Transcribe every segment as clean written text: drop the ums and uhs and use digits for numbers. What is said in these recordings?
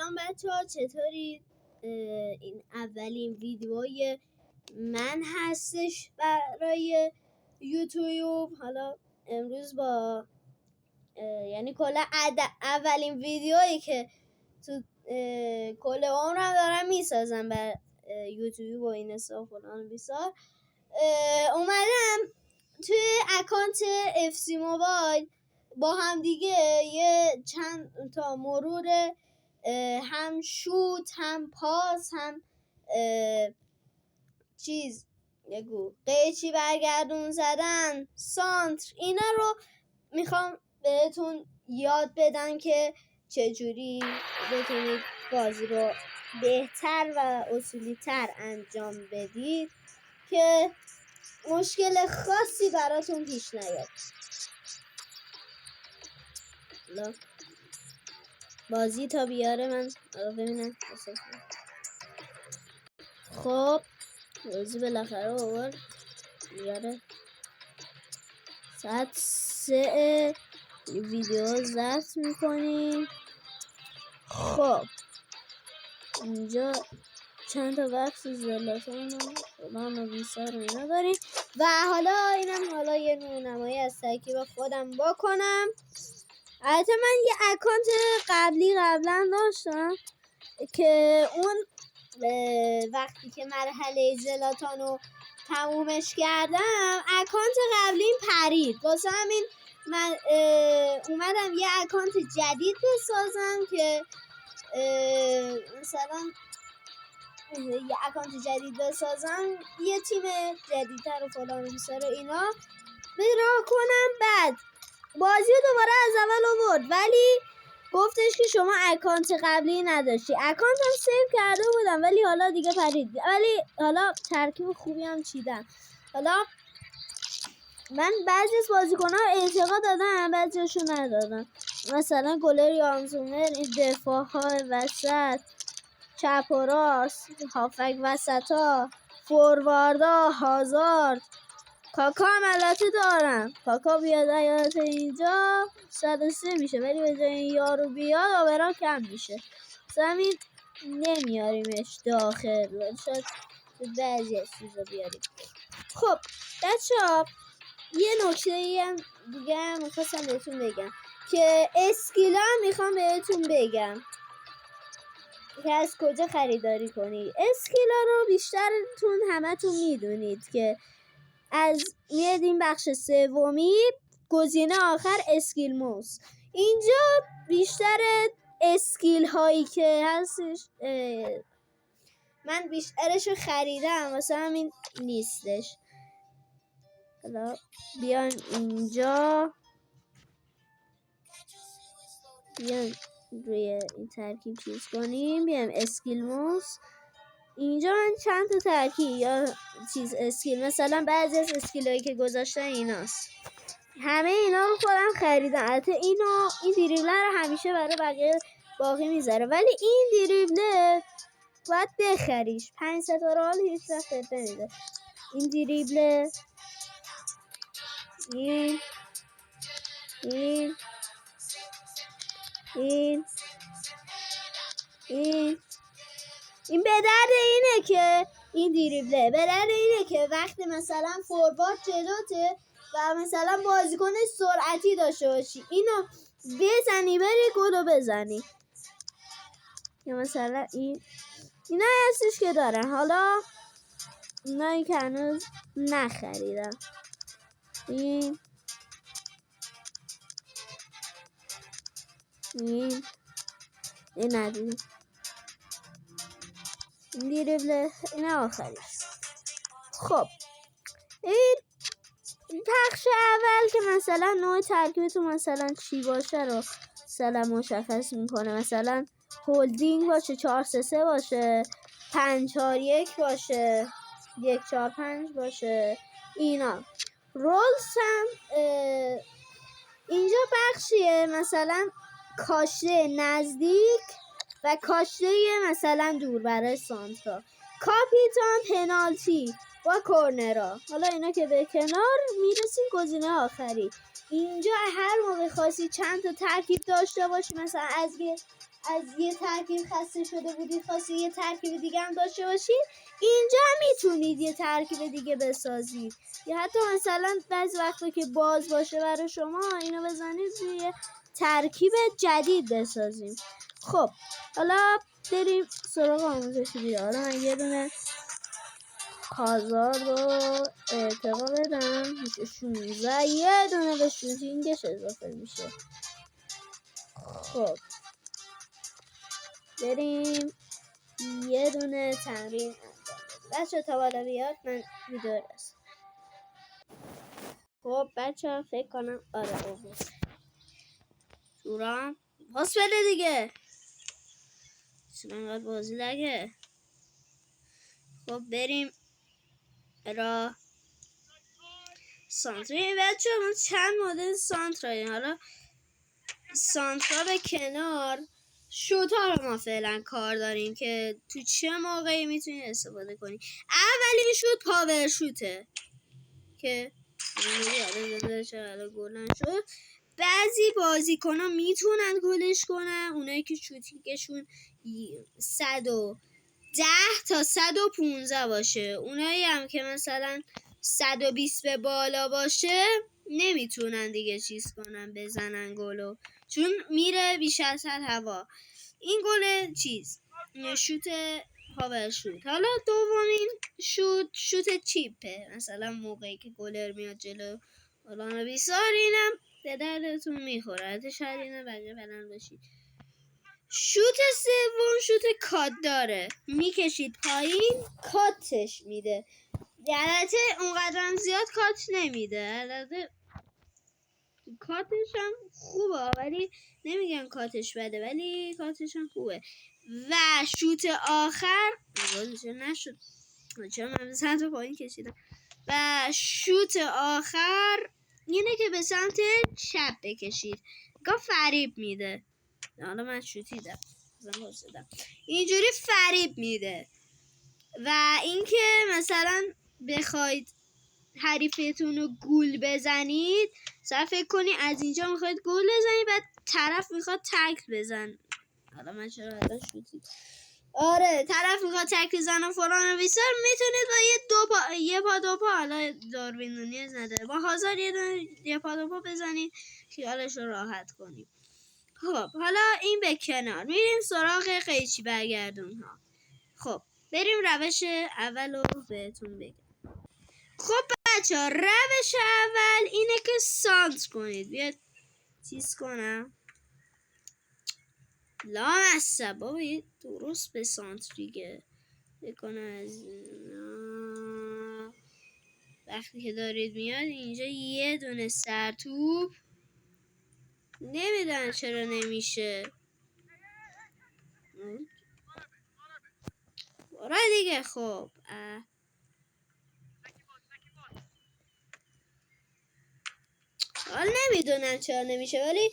سلام بچه ها، چطورید؟ این اولین ویدیوی من هستش برای یوتیوب. حالا امروز با یعنی کلا اولین ویدیویی که تو کل عمرم دارم میسازم بر یوتیوب و این حساب فلان بیسار. اومدم توی اکانت FC موبایل با هم دیگه یه چند تا مرور هم شوت هم پاس هم قیچی برگردون زدن سانتر، اینا رو میخوام بهتون یاد بدم که چجوری بتونید بازی رو بهتر و اصولی تر انجام بدید که مشکل خاصی براتون پیش نیاد. بازی تا بیاره من ببینم. خب بازی بالاخره آورد بیاره. ساعت 3 ویدیو ضبط میکنیم. خب اینجا چند تا وقت زلاتان و بیسار رو اینا داریم و حالا یه نمایی از ترکیب خودم بکنم. البته من یه اکانت قبلا داشتم که اون وقتی که مرحله زلاتان رو تمومش کردم اکانت قبلیم پرید، واسه همین من اومدم یه اکانت جدید بسازم که مثلا یه اکانت جدید بسازم، یه تیم جدیدتر و فلان و بیسار اینا برا کنم. بعد بازی رو دوباره از اول آورد ولی گفتش که شما اکانت قبلی نداشتی. اکانتم سیو کرده بودم ولی حالا دیگه پرید. ولی حالا ترکیب خوبی هم چیدم. حالا من بعضی از بازیکن‌ها اعتقاد دادم بعضیشون ندادم. مثلا گلر یانزومر، این دفاع‌های وسط، چپ و راست، هافک وسطا، فورواردا، هازارد، کاکا هم البته دارم. کاکا بیاد ایالت اینجا 103 میشه ولی به جای این یارو بیاد آورا کم میشه، زمین نمیاریمش داخل، شاید بعضی از چیزا بیاریم. خب بچه ها یه نکته هم دیگه هم میخواستم بهتون بگم که اسکیلا میخوام بهتون بگم که از کجا خریداری کنید. اسکیلا رو بیشترتون همتون میدونید که از میاد این بخش سومی گزینه آخر اسکیل موس. اینجا بیشتر اسکیل هایی که هستش من بیشترش رو خریدم واسه همین نیستش. حالا بیان اینجا، بیان روی این ترکیب چیز کنیم، بیام اسکیل موس. اینجا من چند تا ترکیب یا چیز اسکیل، مثلا بعضی از اسکیل هایی که گذاشتن ایناست، همه اینا رو خودم خریدم. البته این دریبله رو همیشه برای بقیه باقی میذاره ولی این دریبله باید بخریش، 5 ستاره حال هیچ وقت نمیده. این دریبله، این به درد اینه که این دریبله به درد اینه که وقتی مثلا فوروارد جلوته و مثلا بازیکن سرعتی داشته باشی اینو بزنی بری گلو بزنی، یا مثلا اینا هستش که دارن. حالا اینایی که هنوز نخریدم، این ندیدم، این دریبله این آخریش. خب این بخش اول که مثلا نوع ترکیبتون مثلا چی باشه رو مثلا مشخص میکنه. مثلا هولدینگ باشه، 4-3-3 باشه، 5-4-1 باشه، 1-4-5 باشه. اینا رولز هم اینجا بخشیه مثلا کاشته نزدیک و کاشته مثلا دور برای سانترا، کاپیتان، پنالتی و کورنرا. حالا اینا که به کنار میرسیم گزینه آخری. اینجا هر موقع خواستی چند تا ترکیب داشته باشی، مثلا از از یه ترکیب خسته شده بودید خواستی یه ترکیب دیگه هم داشته باشید، اینجا میتونید یه ترکیب دیگه بسازید. یا حتی مثلا بعضی وقتا که باز باشه برای شما اینو بزنید روی ترکیب جدید بسازیم. خب حالا بریم سراغ آموزش ویدیو. حالا من یه دونه هازارد رو ارتقا بدم، میشه 16. یه دونه به شوتینگش اضافه میشه. خب بریم یه دونه تمرین انجام بدیم. بچه تا بالا بیاد من ویدیو رسم. خب بچه ها فکر کنم آره اوه شورام پاس بده دیگه، چون انقدر بازی لگه. خب بریم را سانتر. بچه ها ما چند مدل سانتر، حالا سانترا به کنار، شوتا رو ما فعلا کار داریم که تو چه موقعی میتونید استفاده کنید. اولین شوت پاور شوته که گلن شد. بعضی بازیکن ها میتونن گلش کنن، اونایی که شوتینگشون 110 تا 115 باشه. اونایی هم که مثلا 120 به بالا باشه نمیتونن دیگه چیز کنن، بزنن گلو، چون میره بیش از حد هوا. این گل چیز شوت پاور شوت. حالا دومین شوت چیپه، مثلا موقعی که گلر میاد جلو الان بیسار، اینم به دردتون میخوره. شاید اینه بقیه بلند باشید. شوت سوم شوت کات داره، میکشید پایین کاتش میده. البته اونقدرم زیاد کات نمیده، البته کاتش هم خوبه، ولی نمیگن کاتش بده، ولی کاتش هم خوبه. و شوت آخر نشد، چرا من به سمت پایین کشیدم. و شوت آخر اینه که به سمت چپ بکشید، گاه فریب میده. حالا من شوتیدم اینجوری فریب میده. و اینکه مثلا بخواید حریفتون رو گول بزنید، مثلا فکر کنی از اینجا میخواید گول بزنید، بعد طرف میخواد تکل بزن. حالا من چرا حالا شوتید؟ آره طرف میخواد تکل بزنه فلان بیسار، میتونید با یه پا دو پا، حالا داروین نونیز نداره، با هازارد یه پا دو پا بزنید خیالش رو راحت کنید. خب حالا این به کنار، میریم سراغ قیچی برگردون ها. خب بریم روش اول رو بهتون بگم. خب بچه ها روش اول اینه که سانتر کنید. بیاد چیز کنم لامصب بابا، یه درست به سانتر دیگه بکنه. از وقتی که دارید میاد اینجا یه دونه سرتوب نمیدن چرا نمیشه. برای دیگه. خب حال نمیدونم چرا نمیشه، ولی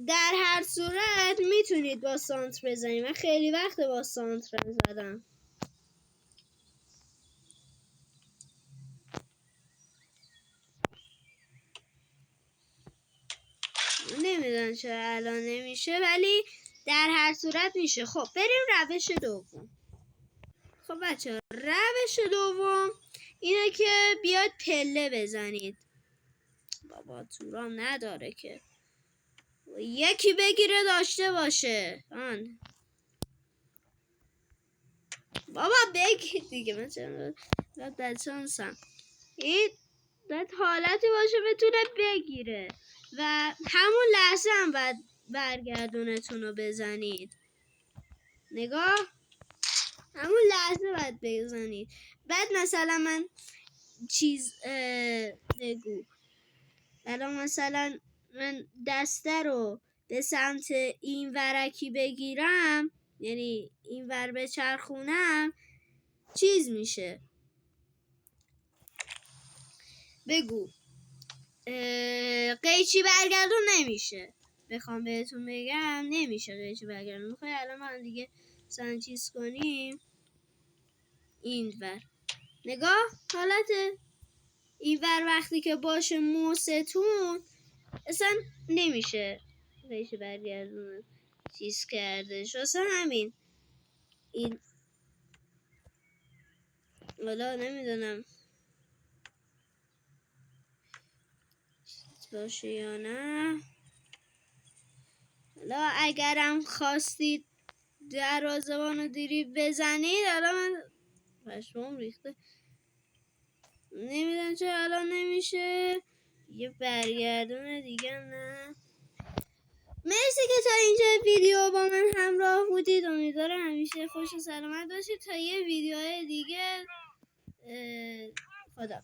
در هر صورت میتونید با سانتر بزنید. من خیلی وقت با سانتر زدم. نمیدونم چرا الان نمیشه، ولی در هر صورت میشه. خب بریم روش دوم. خب بچه روش دوم اینه که بیاید پله بزنید. بابا تورام نداره که یکی بگیره داشته باشه. بابا بگیر دیگه، من چرا بدشانسم. این باید حالتی باشه بتونه بگیره و همون لحظه هم باید برگردونتون رو بزنید. نگاه، همون لحظه باید بزنید. بعد مثلا من نگو الان مثلا من دسته رو به سمت این ورکی بگیرم، یعنی این ور بچرخونم، چیز میشه. بگو قیچی برگردون نمیشه. بخوام بهتون بگم نمیشه قیچی برگردون. میخوای الان ما هم دیگه مثلا چیز کنیم این ور. نگاه حالت این ور وقتی که باشه موستون اصلا نمیشه قیچی برگردون. چیز کرده واسه همین این حالا نمیدونم باشه یا نه. حالا اگرم خواستید دروازه‌بان رو دیری بزنید، حالا من پشمام ریخته نمیدونم چرا الان نمیشه یه برگردونه دیگه. نه مرسی که تا اینجا ویدیو با من همراه بودید. امیدوارم همیشه خوش و سلامت باشید تا یه ویدیوهای دیگه. خدا